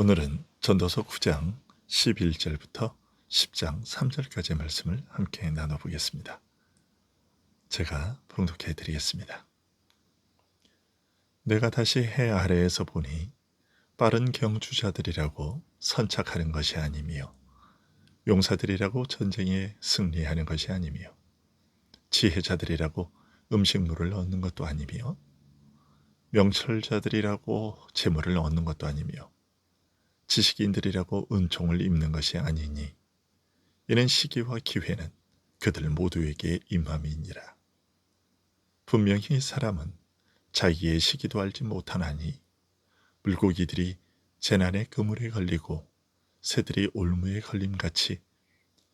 오늘은 전도서 9장 11절부터 10장 3절까지의 말씀을 함께 나눠보겠습니다. 제가 봉독해 드리겠습니다. 내가 다시 해 아래에서 보니 빠른 경주자들이라고 선착하는 것이 아니며 용사들이라고 전쟁에 승리하는 것이 아니며 지혜자들이라고 음식물을 얻는 것도 아니며 명철자들이라고 재물을 얻는 것도 아니며 지식인들이라고 은총을 입는 것이 아니니 이는 시기와 기회는 그들 모두에게 임함이니라. 분명히 사람은 자기의 시기도 알지 못하나니 물고기들이 재난의 그물에 걸리고 새들이 올무에 걸림같이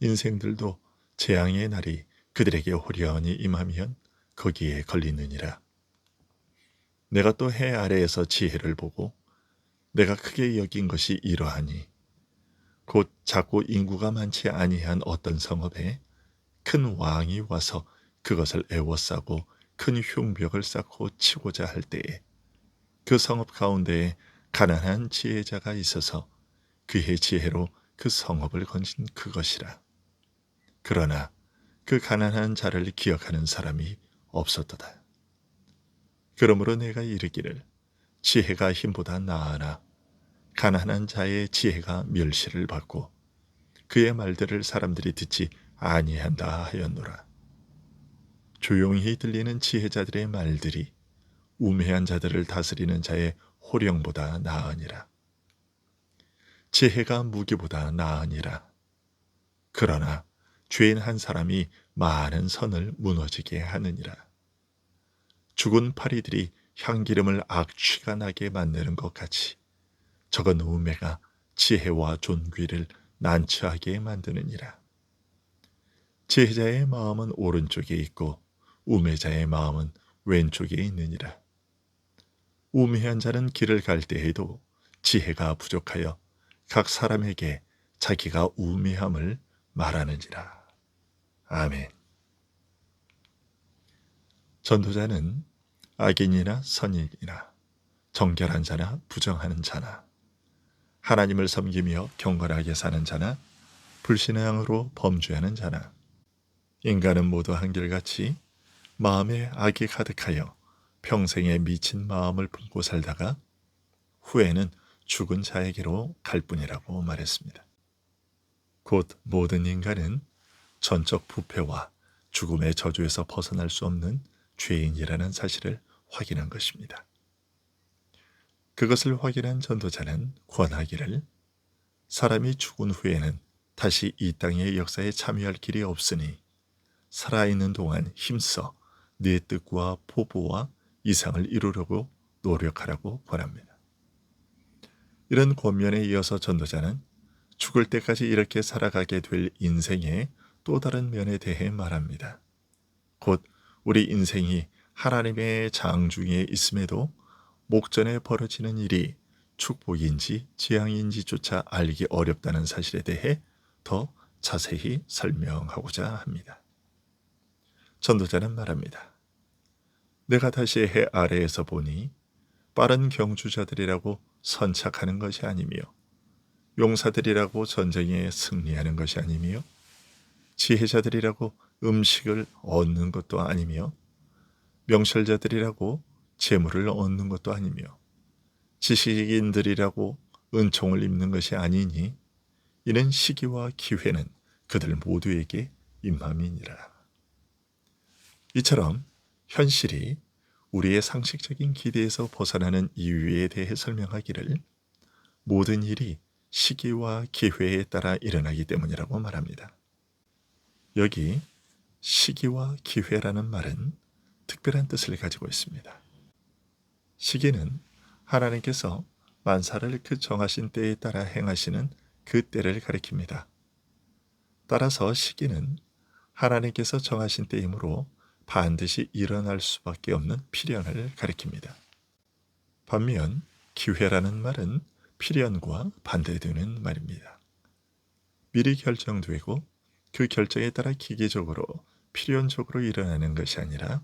인생들도 재앙의 날이 그들에게 호련히 임하면 거기에 걸리느니라. 내가 또 해 아래에서 지혜를 보고 내가 크게 여긴 것이 이러하니 곧 작고 인구가 많지 아니한 어떤 성읍에 큰 왕이 와서 그것을 애워싸고 큰 흉벽을 쌓고 치고자 할 때에 그 성읍 가운데에 가난한 지혜자가 있어서 그의 지혜로 그 성읍을 건진 그것이라. 그러나 그 가난한 자를 기억하는 사람이 없었도다. 그러므로 내가 이르기를 지혜가 힘보다 나으나 가난한 자의 지혜가 멸시를 받고 그의 말들을 사람들이 듣지 아니한다 하였노라. 조용히 들리는 지혜자들의 말들이 우매한 자들을 다스리는 자의 호령보다 나으니라. 지혜가 무기보다 나으니라. 그러나 죄인 한 사람이 많은 선을 무너지게 하느니라. 죽은 파리들이 향기름을 악취가 나게 만드는 것 같이 적은 우매가 지혜와 존귀를 난처하게 만드느니라. 지혜자의 마음은 오른쪽에 있고 우매자의 마음은 왼쪽에 있느니라. 우매한 자는 길을 갈 때에도 지혜가 부족하여 각 사람에게 자기가 우매함을 말하느니라. 아멘. 전도자는 악인이나 선인이나 정결한 자나 부정하는 자나 하나님을 섬기며 경건하게 사는 자나 불신앙으로 범죄하는 자나 인간은 모두 한결같이 마음에 악이 가득하여 평생에 미친 마음을 품고 살다가 후에는 죽은 자에게로 갈 뿐이라고 말했습니다. 곧 모든 인간은 전적 부패와 죽음의 저주에서 벗어날 수 없는 죄인이라는 사실을 확인한 것입니다. 그것을 확인한 전도자는 권하기를 사람이 죽은 후에는 다시 이 땅의 역사에 참여할 길이 없으니 살아있는 동안 힘써 네 뜻과 포부와 이상을 이루려고 노력하라고 권합니다. 이런 권면에 이어서 전도자는 죽을 때까지 이렇게 살아가게 될 인생의 또 다른 면에 대해 말합니다. 곧 우리 인생이 하나님의 장중에 있음에도 목전에 벌어지는 일이 축복인지 재앙인지조차 알기 어렵다는 사실에 대해 더 자세히 설명하고자 합니다. 전도자는 말합니다. 내가 다시 해 아래에서 보니 빠른 경주자들이라고 선착하는 것이 아니며 용사들이라고 전쟁에 승리하는 것이 아니며 지혜자들이라고 음식을 얻는 것도 아니며 명철자들이라고 재물을 얻는 것도 아니며 지식인들이라고 은총을 입는 것이 아니니 이는 시기와 기회는 그들 모두에게 임함이니라. 이처럼 현실이 우리의 상식적인 기대에서 벗어나는 이유에 대해 설명하기를 모든 일이 시기와 기회에 따라 일어나기 때문이라고 말합니다. 여기 시기와 기회라는 말은 특별한 뜻을 가지고 있습니다. 시기는 하나님께서 만사를 그 정하신 때에 따라 행하시는 그 때를 가리킵니다. 따라서 시기는 하나님께서 정하신 때이므로 반드시 일어날 수밖에 없는 필연을 가리킵니다. 반면 기회라는 말은 필연과 반대되는 말입니다. 미리 결정되고 그 결정에 따라 기계적으로 필연적으로 일어나는 것이 아니라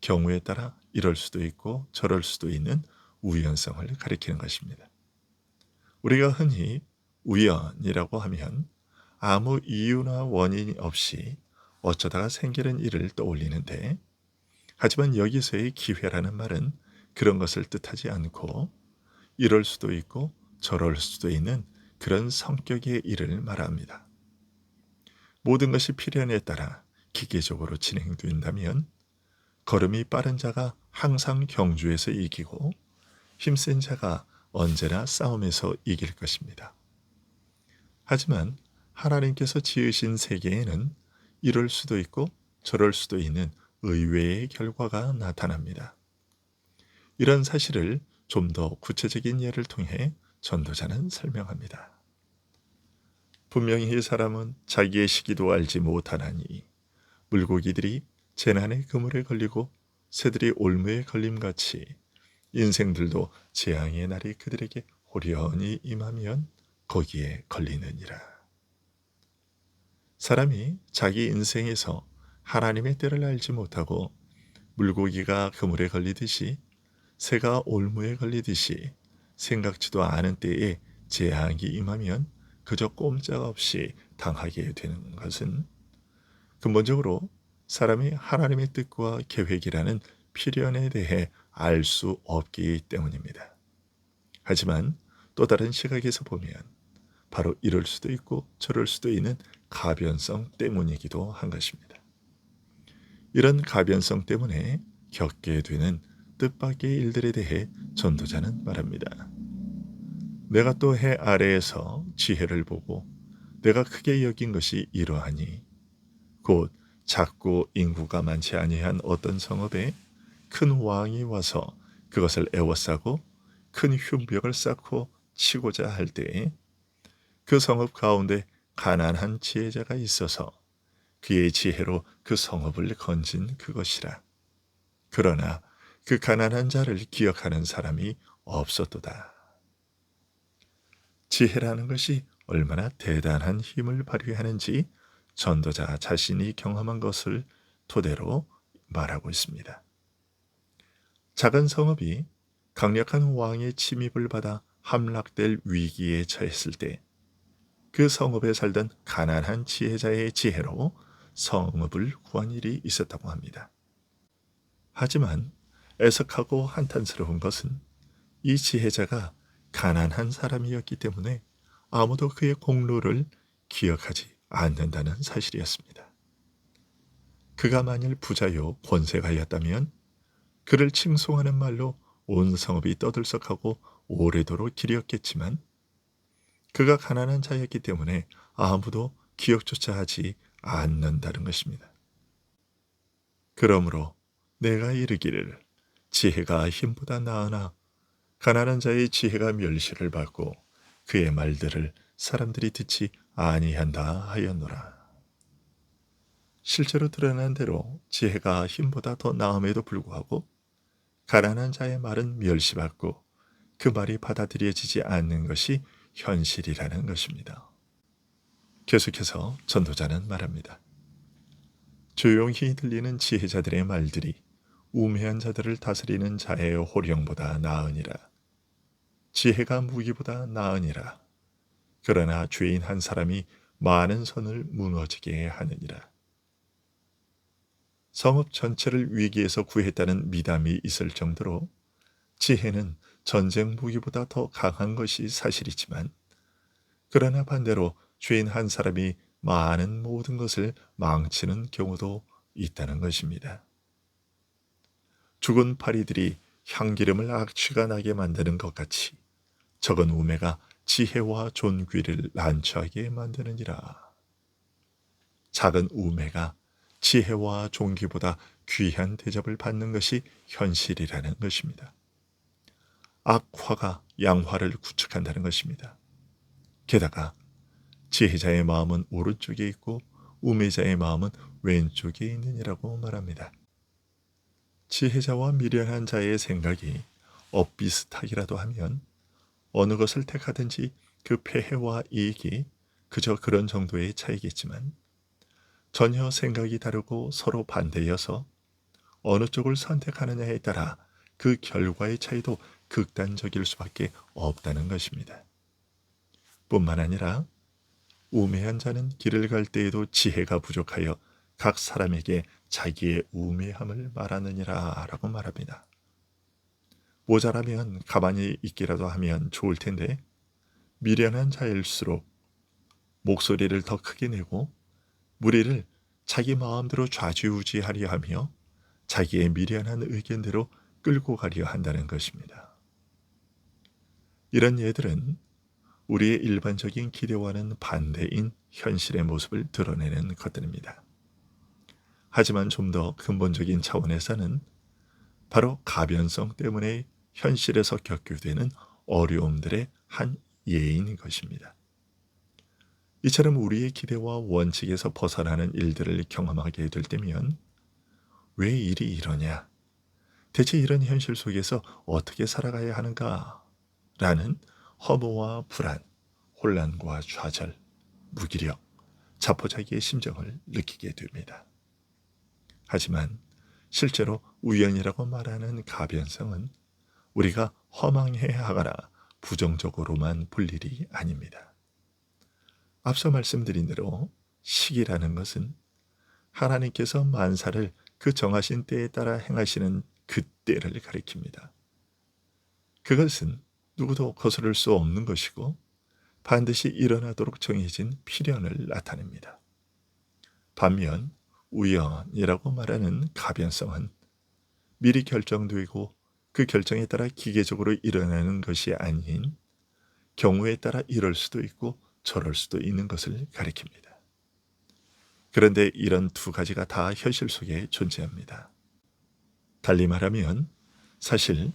경우에 따라 이럴 수도 있고 저럴 수도 있는 우연성을 가리키는 것입니다. 우리가 흔히 우연이라고 하면 아무 이유나 원인 없이 어쩌다가 생기는 일을 떠올리는데, 하지만 여기서의 기회라는 말은 그런 것을 뜻하지 않고 이럴 수도 있고 저럴 수도 있는 그런 성격의 일을 말합니다. 모든 것이 필연에 따라 기계적으로 진행된다면 걸음이 빠른 자가 항상 경주에서 이기고 힘센 자가 언제나 싸움에서 이길 것입니다. 하지만 하나님께서 지으신 세계에는 이럴 수도 있고 저럴 수도 있는 의외의 결과가 나타납니다. 이런 사실을 좀 더 구체적인 예를 통해 전도자는 설명합니다. 분명히 사람은 자기의 시기도 알지 못하나니 물고기들이 재난의 그물에 걸리고 새들이 올무에 걸림같이 인생들도 재앙의 날이 그들에게 호련히 임하면 거기에 걸리느니라. 사람이 자기 인생에서 하나님의 때를 알지 못하고 물고기가 그물에 걸리듯이 새가 올무에 걸리듯이 생각지도 않은 때에 재앙이 임하면 그저 꼼짝없이 당하게 되는 것은 근본적으로 사람이 하나님의 뜻과 계획이라는 필연에 대해 알 수 없기 때문입니다. 하지만 또 다른 시각에서 보면 바로 이럴 수도 있고 저럴 수도 있는 가변성 때문이기도 한 것입니다. 이런 가변성 때문에 겪게 되는 뜻밖의 일들에 대해 전도자는 말합니다. 내가 또 해 아래에서 지혜를 보고 내가 크게 여긴 것이 이러하니 곧 작고 인구가 많지 아니한 어떤 성읍에 큰 왕이 와서 그것을 에워싸고 큰 흉벽을 쌓고 치고자 할 때에 그 성읍 가운데 가난한 지혜자가 있어서 그의 지혜로 그 성읍을 건진 그것이라. 그러나 그 가난한 자를 기억하는 사람이 없었도다. 지혜라는 것이 얼마나 대단한 힘을 발휘하는지 전도자 자신이 경험한 것을 토대로 말하고 있습니다. 작은 성읍이 강력한 왕의 침입을 받아 함락될 위기에 처했을 때 그 성읍에 살던 가난한 지혜자의 지혜로 성읍을 구한 일이 있었다고 합니다. 하지만 애석하고 한탄스러운 것은 이 지혜자가 가난한 사람이었기 때문에 아무도 그의 공로를 기억하지 않는다는 사실이었습니다. 그가 만일 부자요 권세가였다면 그를 칭송하는 말로 온 성읍이 떠들썩하고 오래도록 기렸겠지만 그가 가난한 자였기 때문에 아무도 기억조차 하지 않는다는 것입니다. 그러므로 내가 이르기를 지혜가 힘보다 나으나 가난한 자의 지혜가 멸시를 받고 그의 말들을 사람들이 듣지 아니한다 하였노라. 실제로 드러난 대로 지혜가 힘보다 더 나음에도 불구하고 가난한 자의 말은 멸시받고 그 말이 받아들여지지 않는 것이 현실이라는 것입니다. 계속해서 전도자는 말합니다. 조용히 들리는 지혜자들의 말들이 우매한 자들을 다스리는 자의 호령보다 나으니라. 지혜가 무기보다 나으니라. 그러나 죄인 한 사람이 많은 선을 무너지게 하느니라. 성읍 전체를 위기에서 구했다는 미담이 있을 정도로 지혜는 전쟁 무기보다 더 강한 것이 사실이지만, 그러나 반대로 죄인 한 사람이 많은 모든 것을 망치는 경우도 있다는 것입니다. 죽은 파리들이 향기름을 악취가 나게 만드는 것 같이 적은 우매가 지혜와 존귀를 난처하게 만드느니라. 작은 우매가 지혜와 존귀보다 귀한 대접을 받는 것이 현실이라는 것입니다. 악화가 양화를 구축한다는 것입니다. 게다가 지혜자의 마음은 오른쪽에 있고 우매자의 마음은 왼쪽에 있느니라고 말합니다. 지혜자와 미련한 자의 생각이 엇비슷하기라도 하면 어느 것을 택하든지 그 폐해와 이익이 그저 그런 정도의 차이겠지만, 전혀 생각이 다르고 서로 반대여서 어느 쪽을 선택하느냐에 따라 그 결과의 차이도 극단적일 수밖에 없다는 것입니다. 뿐만 아니라 우매한 자는 길을 갈 때에도 지혜가 부족하여 각 사람에게 자기의 우매함을 말하느니라 라고 말합니다. 모자라면 가만히 있기라도 하면 좋을 텐데 미련한 자일수록 목소리를 더 크게 내고 무리를 자기 마음대로 좌지우지하려 하며 자기의 미련한 의견대로 끌고 가려 한다는 것입니다. 이런 예들은 우리의 일반적인 기대와는 반대인 현실의 모습을 드러내는 것들입니다. 하지만 좀 더 근본적인 차원에서는 바로 가변성 때문에 현실에서 겪게 되는 어려움들의 한 예인 것입니다. 이처럼 우리의 기대와 원칙에서 벗어나는 일들을 경험하게 될 때면 왜 일이 이러냐? 대체 이런 현실 속에서 어떻게 살아가야 하는가? 라는 허무와 불안, 혼란과 좌절, 무기력, 자포자기의 심정을 느끼게 됩니다. 하지만 실제로 우연이라고 말하는 가변성은 우리가 허망해하거나 부정적으로만 볼 일이 아닙니다. 앞서 말씀드린 대로 시기라는 것은 하나님께서 만사를 그 정하신 때에 따라 행하시는 그 때를 가리킵니다. 그것은 누구도 거스를 수 없는 것이고 반드시 일어나도록 정해진 필연을 나타냅니다. 반면 우연이라고 말하는 가변성은 미리 결정되고 그 결정에 따라 기계적으로 일어나는 것이 아닌 경우에 따라 이럴 수도 있고 저럴 수도 있는 것을 가리킵니다. 그런데 이런 두 가지가 다 현실 속에 존재합니다. 달리 말하면 사실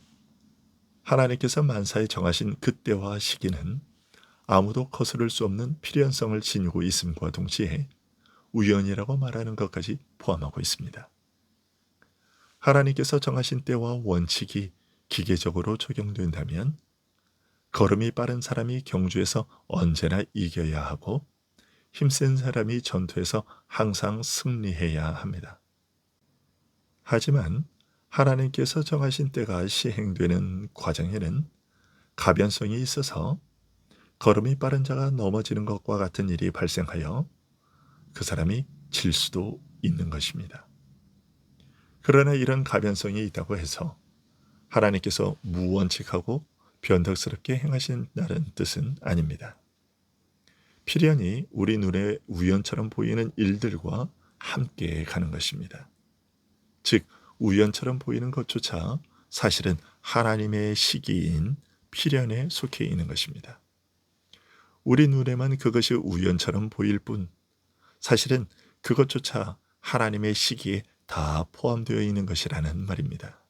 하나님께서 만사에 정하신 그때와 시기는 아무도 거스를 수 없는 필연성을 지니고 있음과 동시에 우연이라고 말하는 것까지 포함하고 있습니다. 하나님께서 정하신 때와 원칙이 기계적으로 적용된다면 걸음이 빠른 사람이 경주에서 언제나 이겨야 하고 힘센 사람이 전투에서 항상 승리해야 합니다. 하지만 하나님께서 정하신 때가 시행되는 과정에는 가변성이 있어서 걸음이 빠른 자가 넘어지는 것과 같은 일이 발생하여 그 사람이 질 수도 있는 것입니다. 그러나 이런 가변성이 있다고 해서 하나님께서 무원칙하고 변덕스럽게 행하신다는 뜻은 아닙니다. 필연이 우리 눈에 우연처럼 보이는 일들과 함께 가는 것입니다. 즉 우연처럼 보이는 것조차 사실은 하나님의 시기인 필연에 속해 있는 것입니다. 우리 눈에만 그것이 우연처럼 보일 뿐 사실은 그것조차 하나님의 시기에 다 포함되어 있는 것이라는 말입니다.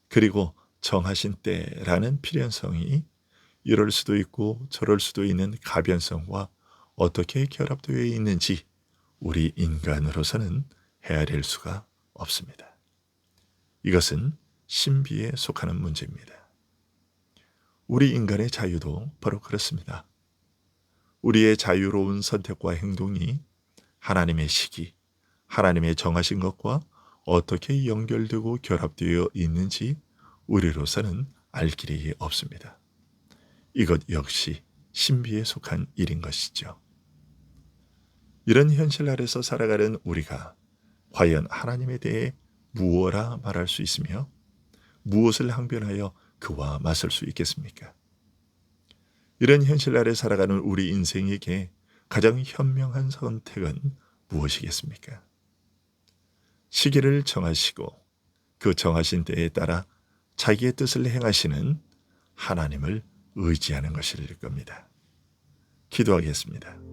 그리고 정하신 때라는 필연성이 이럴 수도 있고 저럴 수도 있는 가변성과 어떻게 결합되어 있는지 우리 인간으로서는 헤아릴 수가 없습니다. 이것은 신비에 속하는 문제입니다. 우리 인간의 자유도 바로 그렇습니다. 우리의 자유로운 선택과 행동이 하나님의 시기, 하나님의 정하신 것과 어떻게 연결되고 결합되어 있는지 우리로서는 알 길이 없습니다. 이것 역시 신비에 속한 일인 것이죠. 이런 현실 아래서 살아가는 우리가 과연 하나님에 대해 무엇라 말할 수 있으며 무엇을 항변하여 그와 맞설 수 있겠습니까? 이런 현실 아래 살아가는 우리 인생에게 가장 현명한 선택은 무엇이겠습니까? 시기를 정하시고 그 정하신 때에 따라 자기의 뜻을 행하시는 하나님을 의지하는 것일 겁니다. 기도하겠습니다.